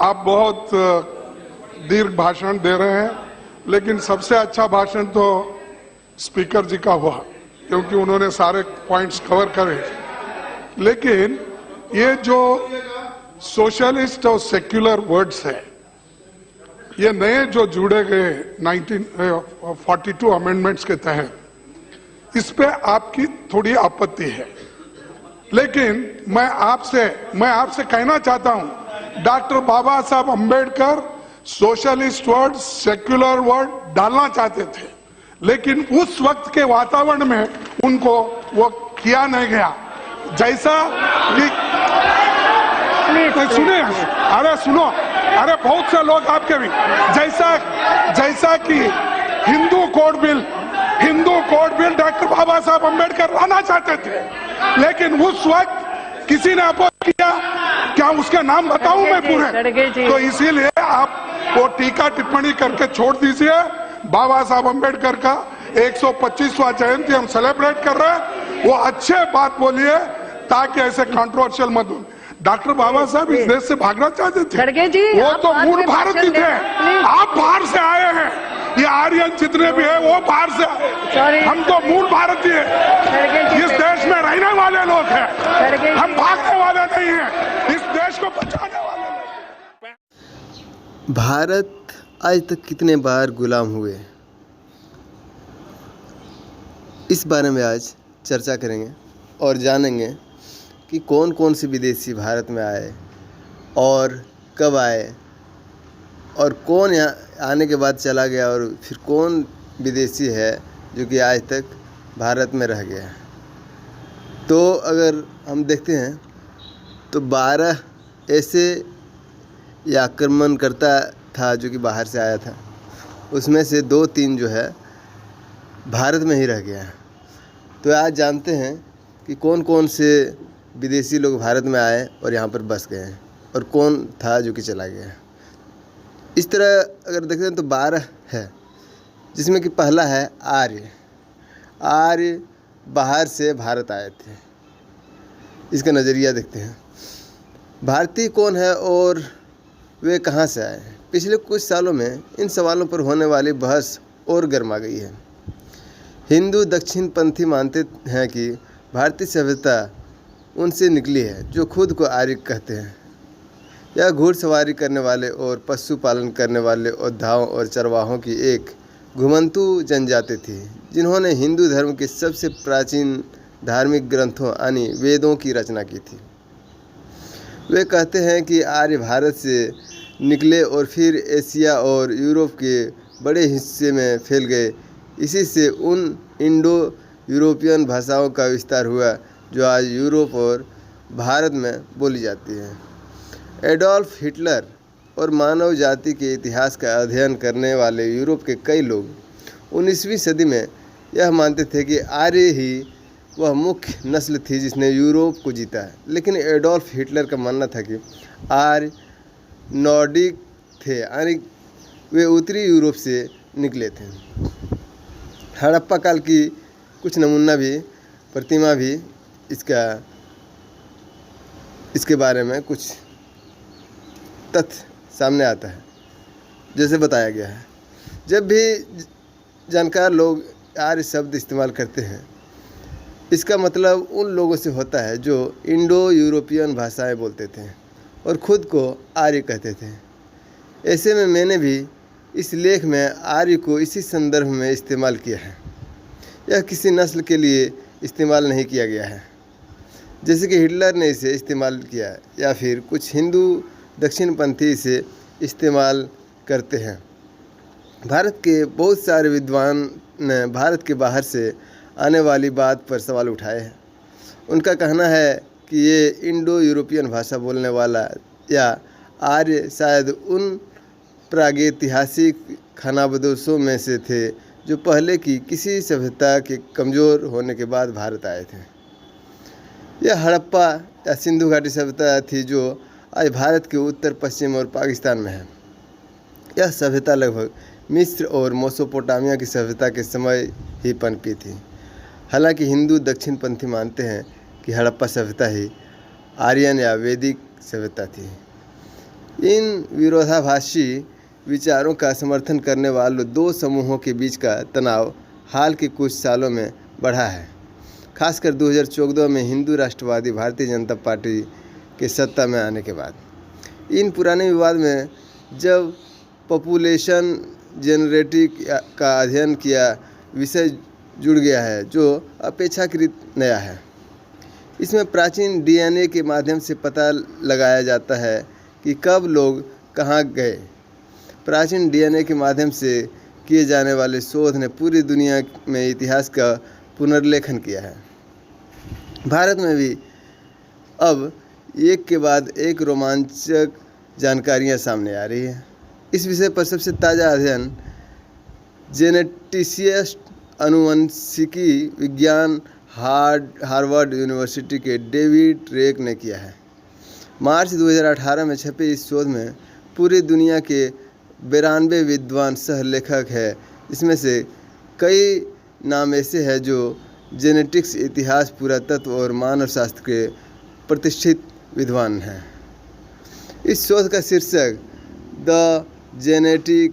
आप बहुत दीर्घ भाषण दे रहे हैं, लेकिन सबसे अच्छा भाषण तो स्पीकर जी का हुआ, क्योंकि उन्होंने सारे पॉइंट्स कवर करे। लेकिन ये जो सोशलिस्ट और सेक्युलर वर्ड्स है, ये नए जो जुड़े गए 1942 अमेंडमेंट्स के तहत, इस पे आपकी थोड़ी आपत्ति है। लेकिन मैं आपसे कहना चाहता हूं, डॉक्टर बाबा साहब Ambedkar socialist word, secular word डालना चाहते थे, लेकिन उस वक्त के वातावरण में उनको वो किया नहीं गया। जैसा कि सुने, अरे सुनो, अरे बहुत से लोग आपके भी जैसा कि हिंदू कोड बिल डॉक्टर बाबा साहब अंबेडकर लाना चाहते थे, लेकिन उस वक्त किसी ने अपोज किया। क्या उसके नाम बताऊं मैं पूरे? तो इसीलिए आप वो टीका टिप्पणी करके छोड़ दीजिए। बाबा साहब अंबेडकर का 125वां जयंती हम सेलिब्रेट कर रहे हैं, वो अच्छे बात बोलिए ताकि ऐसे कंट्रोवर्शियल मत हो। डॉक्टर बाबा साहब इस देश से भागना चाहते थे, वो तो मूल भारतीय थे। आप बाहर से आए हैं, ये आर्यन जितने भी है वो बाहर से आए, हम तो मूल भारतीय इस देश में रहने वाले लोग हैं, हम भागने वाले नहीं हैं, इस देश को बचाने वाले लोग। भारत आज तक कितने बार गुलाम हुए, इस बारे में आज चर्चा करेंगे और जानेंगे कि कौन कौन से विदेशी भारत में आए और कब आए और कौन यहाँ आने के बाद चला गया और फिर कौन विदेशी है जो कि आज तक भारत में रह गया। तो अगर हम देखते हैं तो 12 ऐसे ये आक्रमणकर्ता था जो कि बाहर से आया था, उसमें से 2-3 जो है भारत में ही रह गया। तो आज जानते हैं कि कौन कौन से विदेशी लोग भारत में आए और यहाँ पर बस गए हैं और कौन था जो कि चला गया। इस तरह अगर देखते हैं तो 12 है, जिसमें कि पहला है आर्य बाहर से भारत आए थे। इसका नज़रिया देखते हैं, भारतीय कौन है और वे कहाँ से आए। पिछले कुछ सालों में इन सवालों पर होने वाली बहस और गर्मा गई है। हिंदू दक्षिणपंथी मानते हैं कि भारतीय सभ्यता उनसे निकली है जो खुद को आर्य कहते हैं। यह घुड़सवारी करने वाले और पशुपालन करने वाले योद्धाओं और चरवाहों की एक घुमंतू जनजाति थी, जिन्होंने हिंदू धर्म के सबसे प्राचीन धार्मिक ग्रंथों यानी वेदों की रचना की थी। वे कहते हैं कि आर्य भारत से निकले और फिर एशिया और यूरोप के बड़े हिस्से में फैल गए। इसी से उन इंडो यूरोपियन भाषाओं का विस्तार हुआ जो आज यूरोप और भारत में बोली जाती है। एडोल्फ हिटलर और मानव जाति के इतिहास का अध्ययन करने वाले यूरोप के कई लोग 19वीं सदी में यह मानते थे कि आर्य ही वह मुख्य नस्ल थी जिसने यूरोप को जीता है। लेकिन एडोल्फ हिटलर का मानना था कि आर्य नॉर्डिक थे, यानी वे उत्तरी यूरोप से निकले थे। हड़प्पा काल की कुछ नमूना भी, प्रतिमा भी इसके बारे में कुछ तथ्य सामने आता है। जैसे बताया गया है, जब भी जानकार लोग आर्य शब्द इस्तेमाल करते हैं, इसका मतलब उन लोगों से होता है जो इंडो यूरोपियन भाषाएं बोलते थे और ख़ुद को आर्य कहते थे। ऐसे में मैंने भी इस लेख में आर्य को इसी संदर्भ में इस्तेमाल किया है। यह किसी नस्ल के लिए इस्तेमाल नहीं किया गया है जैसे कि हिटलर ने इसे इस्तेमाल किया या फिर कुछ हिंदू दक्षिणपंथी इसे इस्तेमाल करते हैं। भारत के बहुत सारे विद्वान ने भारत के बाहर से आने वाली बात पर सवाल उठाए हैं। उनका कहना है कि ये इंडो यूरोपियन भाषा बोलने वाला या आर्य शायद उन प्रागैतिहासिक खानाबदोशों में से थे जो पहले की किसी सभ्यता के कमज़ोर होने के बाद भारत आए थे। यह हड़प्पा या सिंधु घाटी सभ्यता थी जो आज भारत के उत्तर पश्चिम और पाकिस्तान में है। यह सभ्यता लगभग मिस्र और मेसोपोटामिया की सभ्यता के समय ही पनपी थी। हालांकि हिंदू दक्षिणपंथी मानते हैं कि हड़प्पा सभ्यता ही आर्यन या वैदिक सभ्यता थी। इन विरोधाभासी विचारों का समर्थन करने वाले दो समूहों के बीच का तनाव हाल के कुछ सालों में बढ़ा है, खासकर 2014 में हिंदू राष्ट्रवादी भारतीय जनता पार्टी के सत्ता में आने के बाद। इन पुराने विवाद में जब पॉपुलेशन जेनेटिक्स का अध्ययन किया विषय जुड़ गया है, जो अपेक्षाकृत नया है। इसमें प्राचीन डीएनए के माध्यम से पता लगाया जाता है कि कब लोग कहाँ गए। प्राचीन डीएनए के माध्यम से किए जाने वाले शोध ने पूरी दुनिया में इतिहास का पुनर्लेखन किया है। भारत में भी अब एक के बाद एक रोमांचक जानकारियां सामने आ रही हैं। इस विषय पर सबसे ताज़ा अध्ययन जेनेटिसिस्ट आनुवंशिकी विज्ञान हार्वर्ड यूनिवर्सिटी के डेविड रेक ने किया है। मार्च 2018 में छपे इस शोध में पूरी दुनिया के 92 विद्वान सह लेखक हैं, जिसमें से कई नाम ऐसे हैं जो जेनेटिक्स, इतिहास, पुरातत्व और मानव शास्त्र के प्रतिष्ठित विद्वान हैं। इस शोध का शीर्षक the genetic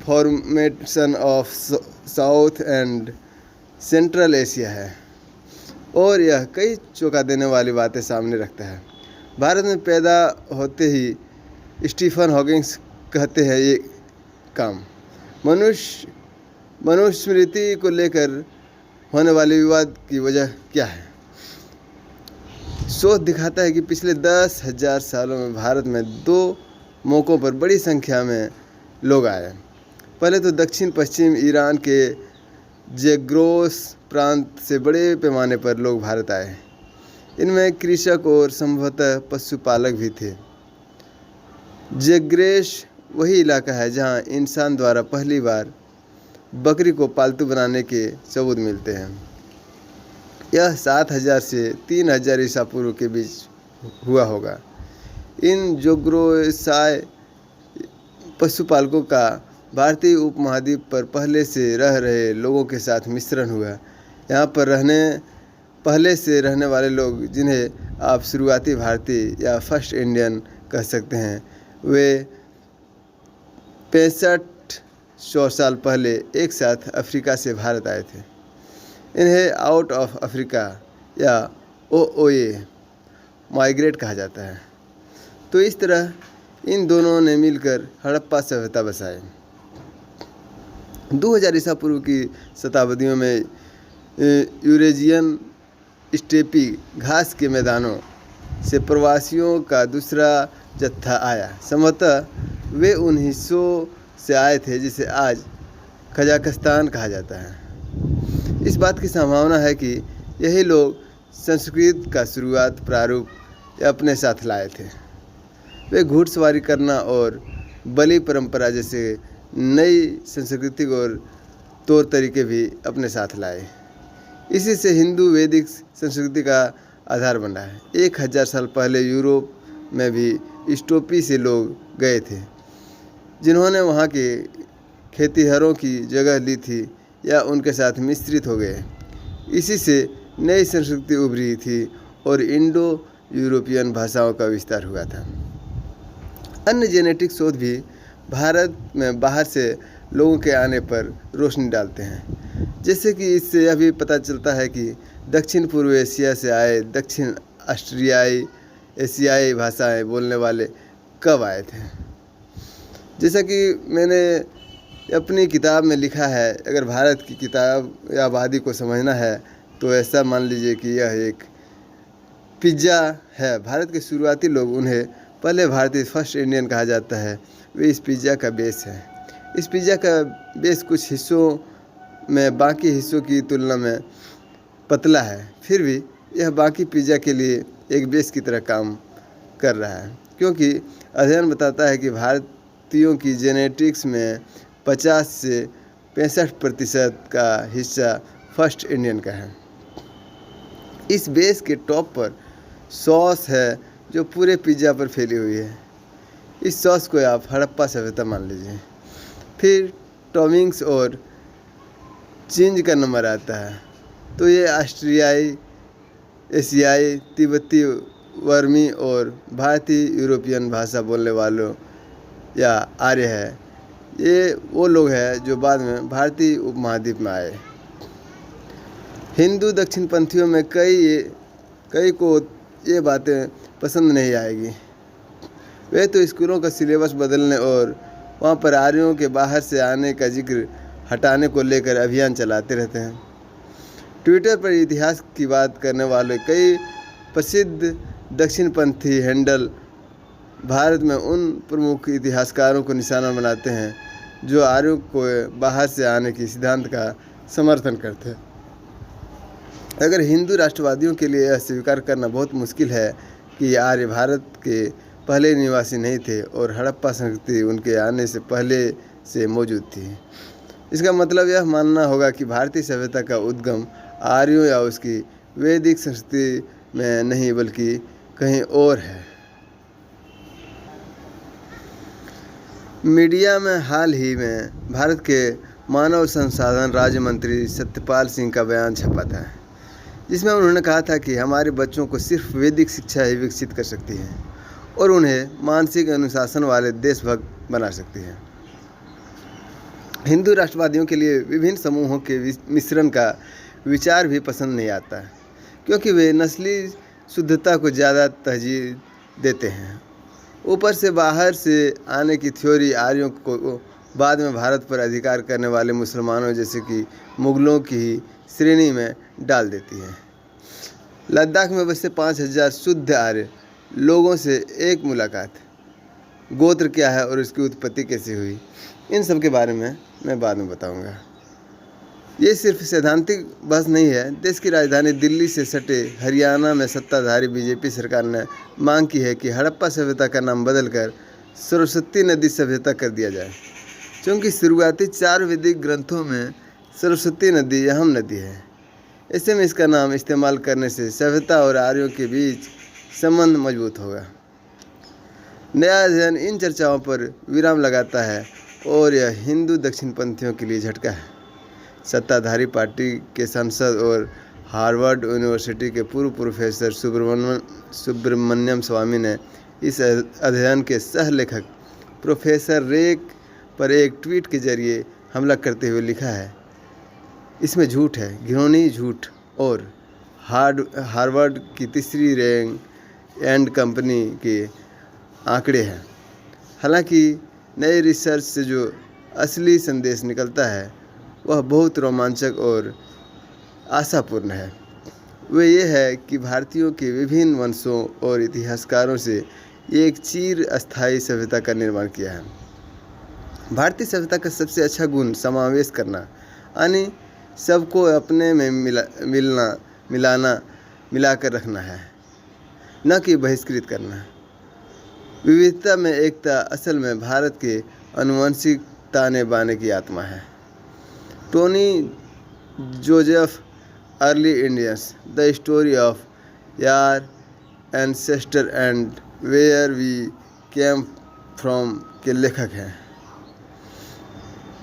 formation of south and central Asia है और यह कई चौंका देने वाली बातें सामने रखता है। भारत में पैदा होते ही स्टीफन हॉकिंग कहते हैं ये काम मनुस्मृति को लेकर होने वाले विवाद की वजह क्या है। शोध दिखाता है कि पिछले 10,000 सालों में भारत में दो मौकों पर बड़ी संख्या में लोग आए। पहले तो दक्षिण पश्चिम ईरान के ज़ेग्रोस प्रांत से बड़े पैमाने पर लोग भारत आए। इनमें कृषक और संभवतः पशुपालक भी थे। ज़ेग्रेस वही इलाका है जहां इंसान द्वारा पहली बार बकरी को पालतू बनाने के सबूत मिलते हैं। यह 7000 से 3000 ईसा पूर्व के बीच हुआ होगा। इन ज़ेग्रोसाई पशुपालकों का भारतीय उपमहाद्वीप पर पहले से रह रहे लोगों के साथ मिश्रण हुआ। यहाँ पर पहले से रहने वाले लोग, जिन्हें आप शुरुआती भारतीय या फर्स्ट इंडियन कह सकते हैं, वे 6500 साल पहले एक साथ अफ्रीका से भारत आए थे। इन्हें आउट ऑफ अफ्रीका या ओए माइग्रेट कहा जाता है। तो इस तरह इन दोनों ने मिलकर हड़प्पा सभ्यता बसाई। 2000 ईसा पूर्व की शताब्दियों में यूरेशियन स्टेपी घास के मैदानों से प्रवासियों का दूसरा जत्था आया। संभवतः वे उन हिस्सों से आए थे जिसे आज कजाकिस्तान कहा जाता है। इस बात की संभावना है कि यही लोग संस्कृत का शुरुआत प्रारूप अपने साथ लाए थे। वे घुड़सवारी करना और बलि परंपरा जैसे नई सांस्कृतिक और तौर तरीके भी अपने साथ लाए। इसी से हिंदू वैदिक संस्कृति का आधार बना है। 1000 साल पहले यूरोप में भी स्टोपी से लोग गए थे, जिन्होंने वहाँ के खेतिहरों की जगह ली थी या उनके साथ मिश्रित हो गए। इसी से नई संस्कृति उभरी थी और इंडो यूरोपियन भाषाओं का विस्तार हुआ था। अन्य जेनेटिक शोध भी भारत में बाहर से लोगों के आने पर रोशनी डालते हैं। जैसे कि इससे यह भी पता चलता है कि दक्षिण पूर्व एशिया से आए दक्षिण ऑस्ट्रियाई एशियाई भाषाएं बोलने वाले कब आए थे। जैसा कि मैंने अपनी किताब में लिखा है, अगर भारत की किताब या आबादी को समझना है तो ऐसा मान लीजिए कि यह एक पिज्ज़ा है। भारत के शुरुआती लोग, उन्हें पहले भारतीय फर्स्ट इंडियन कहा जाता है, वे इस पिज्ज़ा का बेस है। इस पिज्ज़ा का बेस कुछ हिस्सों में बाकी हिस्सों की तुलना में पतला है, फिर भी यह बाकी पिज्ज़ा के लिए एक बेस की तरह काम कर रहा है, क्योंकि अध्ययन बताता है कि भारतीयों की जेनेटिक्स में 50 से 65% का हिस्सा फर्स्ट इंडियन का है। इस बेस के टॉप पर सॉस है जो पूरे पिज्ज़ा पर फैली हुई है। इस सॉस को आप हड़प्पा सभ्यता मान लीजिए। फिर टॉपिंग्स और चीज का नंबर आता है, तो ये ऑस्ट्रियाई, एशियाई, तिब्बती वर्मी और भारतीय यूरोपियन भाषा बोलने वालों या आर्य है। ये वो लोग हैं जो बाद में भारतीय उपमहाद्वीप में आए। हिंदू दक्षिणपंथियों में कई को ये बातें पसंद नहीं आएगी। वे तो स्कूलों का सिलेबस बदलने और वहाँ पर आर्यों के बाहर से आने का जिक्र हटाने को लेकर अभियान चलाते रहते हैं। ट्विटर पर इतिहास की बात करने वाले कई प्रसिद्ध दक्षिणपंथी हैंडल भारत में उन प्रमुख इतिहासकारों को निशाना बनाते हैं जो आर्यों को बाहर से आने की सिद्धांत का समर्थन करते हैं। अगर हिंदू राष्ट्रवादियों के लिए यह स्वीकार करना बहुत मुश्किल है कि आर्य भारत के पहले निवासी नहीं थे और हड़प्पा संस्कृति उनके आने से पहले से मौजूद थी, इसका मतलब यह मानना होगा कि भारतीय सभ्यता का उद्गम आर्यों या उसकी वैदिक संस्कृति में नहीं बल्कि कहीं और है। मीडिया में हाल ही में भारत के मानव संसाधन राज्य मंत्री सत्यपाल सिंह का बयान छपा था, जिसमें उन्होंने कहा था कि हमारे बच्चों को सिर्फ वैदिक शिक्षा ही विकसित कर सकती है और उन्हें मानसिक अनुशासन वाले देशभक्त बना सकती है। हिंदू राष्ट्रवादियों के लिए विभिन्न समूहों के मिश्रण का विचार भी पसंद नहीं आता, क्योंकि वे नस्ली शुद्धता को ज़्यादा तरजीह देते हैं। ऊपर से बाहर से आने की थ्योरी आर्यों को बाद में भारत पर अधिकार करने वाले मुसलमानों जैसे कि मुगलों की श्रेणी में डाल देती है। लद्दाख में बसे 5000 शुद्ध आर्य लोगों से एक मुलाकात, गोत्र क्या है और उसकी उत्पत्ति कैसे हुई, इन सब के बारे में मैं बाद में बताऊंगा। ये सिर्फ सैद्धांतिक बहस नहीं है। देश की राजधानी दिल्ली से सटे हरियाणा में सत्ताधारी बीजेपी सरकार ने मांग की है कि हड़प्पा सभ्यता का नाम बदलकर सरस्वती नदी सभ्यता कर दिया जाए, क्योंकि शुरुआती 4 वैदिक ग्रंथों में सरस्वती नदी अहम नदी है। ऐसे में इसका नाम इस्तेमाल करने से सभ्यता और आर्यों के बीच संबंध मजबूत होगा। नया अध्ययन इन चर्चाओं पर विराम लगाता है और यह हिंदू दक्षिणपंथियों के लिए झटका है। सत्ताधारी पार्टी के सांसद और हार्वर्ड यूनिवर्सिटी के पूर्व प्रोफेसर सुब्रमण्यम स्वामी ने इस अध्ययन के सह लेखक प्रोफेसर रेक पर एक ट्वीट के जरिए हमला करते हुए लिखा है, इसमें झूठ है, घिनौनी झूठ और हार्वर्ड की तीसरी रैंक एंड कंपनी के आंकड़े हैं। हालांकि नए रिसर्च से जो असली संदेश निकलता है वह बहुत रोमांचक और आशापूर्ण है। वह ये है कि भारतीयों के विभिन्न वंशों और इतिहासकारों से एक चिर अस्थायी सभ्यता का निर्माण किया है। भारतीय सभ्यता का सबसे अच्छा गुण समावेश करना, यानी सबको अपने में मिलाकर रखना है, न कि बहिष्कृत करना। विविधता में एकता असल में भारत के आनुवंशिक ताने बाने की आत्मा है। Tony Joseph early Indians the story of यार ancestor and where we came from के लेखक हैं।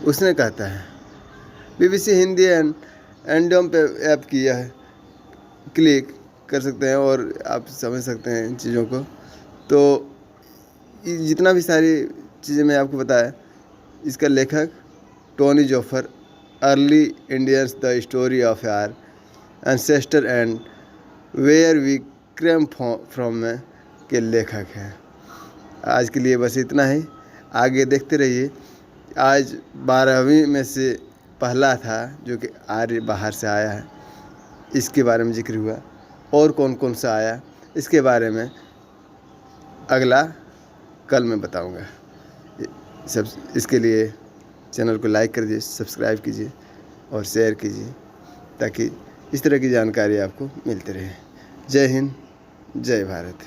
उसने कहता है, BBC हिंदी एंडम पे ऐप की यह क्लिक कर सकते हैं और आप समझ सकते हैं इन चीज़ों को। तो जितना भी सारी चीज़ें मैं आपको बताया, इसका लेखक Tony Joseph early Indians the story of our ancestor and where we came from में के लेखक हैं। आज के लिए बस इतना ही, आगे देखते रहिए। आज 12वीं में से पहला था जो कि आर्य बाहर से आया है, इसके बारे में जिक्र हुआ। और कौन कौन सा आया इसके बारे में अगला कल मैं बताऊंगा। सब इसके लिए चैनल को लाइक कर दीजिए, सब्सक्राइब कीजिए और शेयर कीजिए, ताकि इस तरह की जानकारी आपको मिलती रहे। जय हिंद, जय भारत।